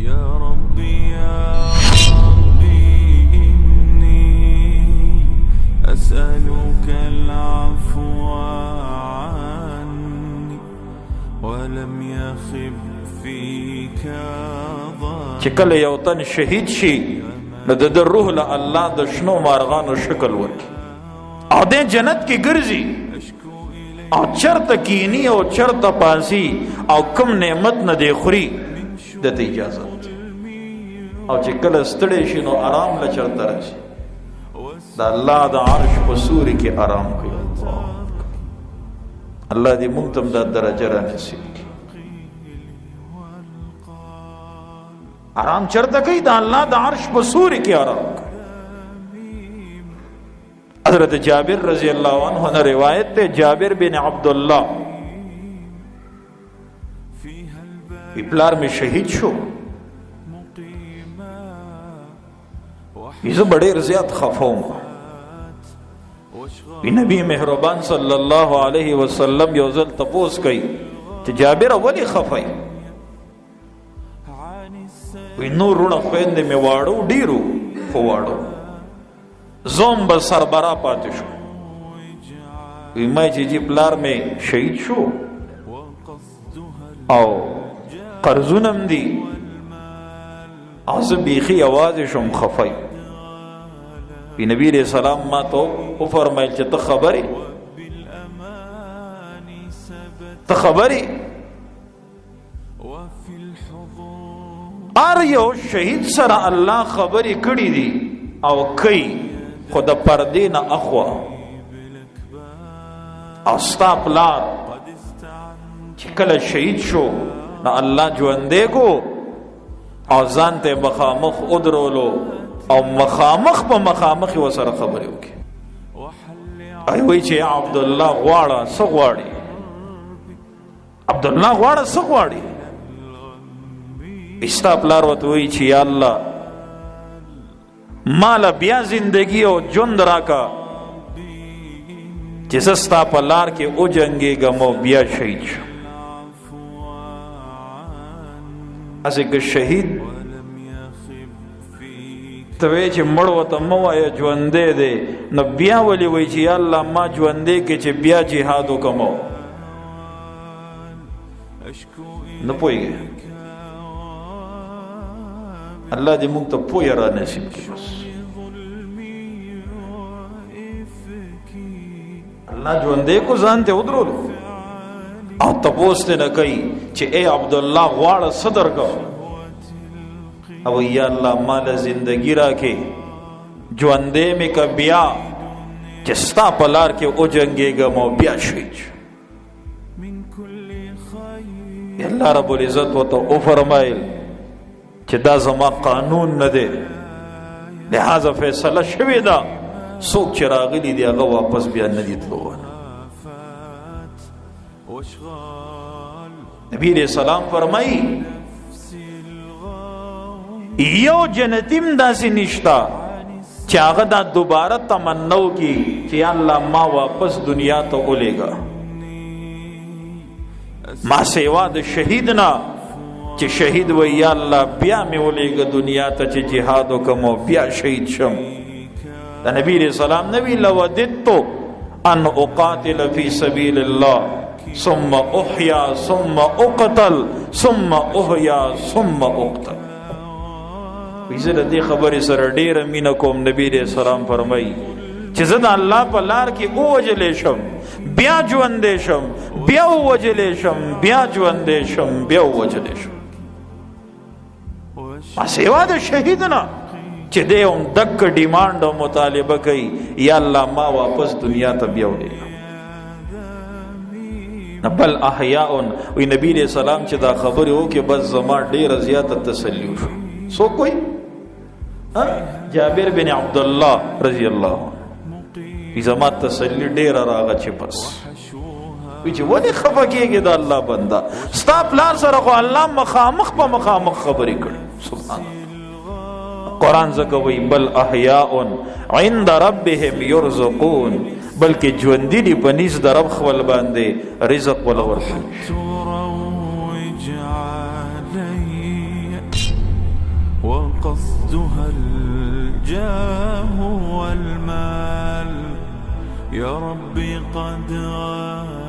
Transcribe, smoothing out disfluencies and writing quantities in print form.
يا ربي إني أسألك العفو عني ولم يخب فيك ظن. چې کله یو تن شهید شي نو د روح له الله د شنو مارغانو شکل ورکي او د جنت کې ګرځي او چرته کینی او چرته پاسی او کم نعمت نه دی خوري دته اجازه او چې کله ستړی شي نو آرام له چرته راشي د الله د عرش په سوري کې آرام کوي. الله دې موږ ته د درجه را نصیب کړي. آرام چرته کوي د الله د عرش په سوري کې آرام کوي. حضرت جابر رضی اللہ عنہ نے روایت تے جابر بن عبداللہ پلار میں شہید شو یہ بڑے رضیات خفاؤں نبی مہربان صلی اللہ علیہ وسلم یوزل تپوس کئی کہ جابر اولی خفائی نور رونا خویند میں واڑو ڈیرو فواڑو زوم به سربرا پاتې شو. وی ما چې جی پلار می شهید شو او قرضونم دی او زه بیخي یوازې شم خفای. وی نبی علیہ السلام ما ته وفرمایل چې ته خبرې هر یو شهید سره الله خبرې کړي دي او کوي خود پردې نه اخوا او ستا پلار چې کله شهید شو نو الله ژوندی کو او ځان ته مخامخ ودرولو او مخامخ په مخامخ ورسره خبرې وکړي. وایي چې عبدالله غواړه څه غواړي؟ عبدالله غواړه څه غواړي؟ ستا پلار ورته وایي چې یا الله مالا بیا زندگی او جند راکا چې سستا په لار کې او جنگیږم او بیا شهید شم. اسې که شهید ته وایې چې مړ ورته مه وایه ژوندی دی نو بیا ولې وایي چې یا الله ما ژوندی کې چې بیا جهاد وکړم نه پوهېږې. الله دې موږ ته پوهه را نصیب کړي. بس الله ژوندی کو ځان ته ودرولو او تپوس ته نه کوي چې اے عبدالله غواړه څه درکړم او یا الله مال زندگی راکې ژوندی مې که بیا چې ستا په لار کې وجنګېږم او بیا شهید شم. الله رب العزت ورته وفرمایل چې دا زما قانون نه دی لہذا فیصله شوې ده څوک چې راغلي دي هغه واپس بیا نه دي تلو. نبی علیہ السلام فرمایي یو جنتیم داسې نشتا چې هغه دا دوباره تمنو کی چې الله ما واپس دنیا ته ولېږه ما سیوا د شهید نه چې شهید و یا الله بیا مې ولېږه دنیا ته چې جهاد وکم او بیا شهید شم. د نبی علیہ السلام نبی لوددت ان اقاتل فی سبیل الله ثم احیا ثم اقتل ثم احیا ثم اقتل. زه د دې خبرې سره ډېره مینه کوم. نبی علیہ السلام فرمایي چې زه د الله په لار کې ووجلی شم بیا ژوندی شم بیا ووجلی شم بیا ژوندی شم بیا ووجلی شم. ما سیوا د شهید نه چې دی هم دک ډیمانډ او مطالبه کوي یا الله ما واپس دنیا ته بیا ولېږه. بل احیاء وی نبی علیہ السلام چې دا خبرې وکړې بس زما ډېره زیاته تسلی وشو. څوک وایي؟ جابر بن عبدالله رضی الله عنه زما تسلی ډېره راغله چې بس وی چې ولې خفه کېږې د الله بنده ستا پلار سره خو الله مخامخ په مخامخ خبرې کړي. سبحان الله. قرآن ځکه وایي بل احیاء عند ربهم یرزقون بلکې ژوندي دي په نیز د رب خپل باندې رزق ولا ورکوي. قصدها الجاه والمال. يا ربي قد غاب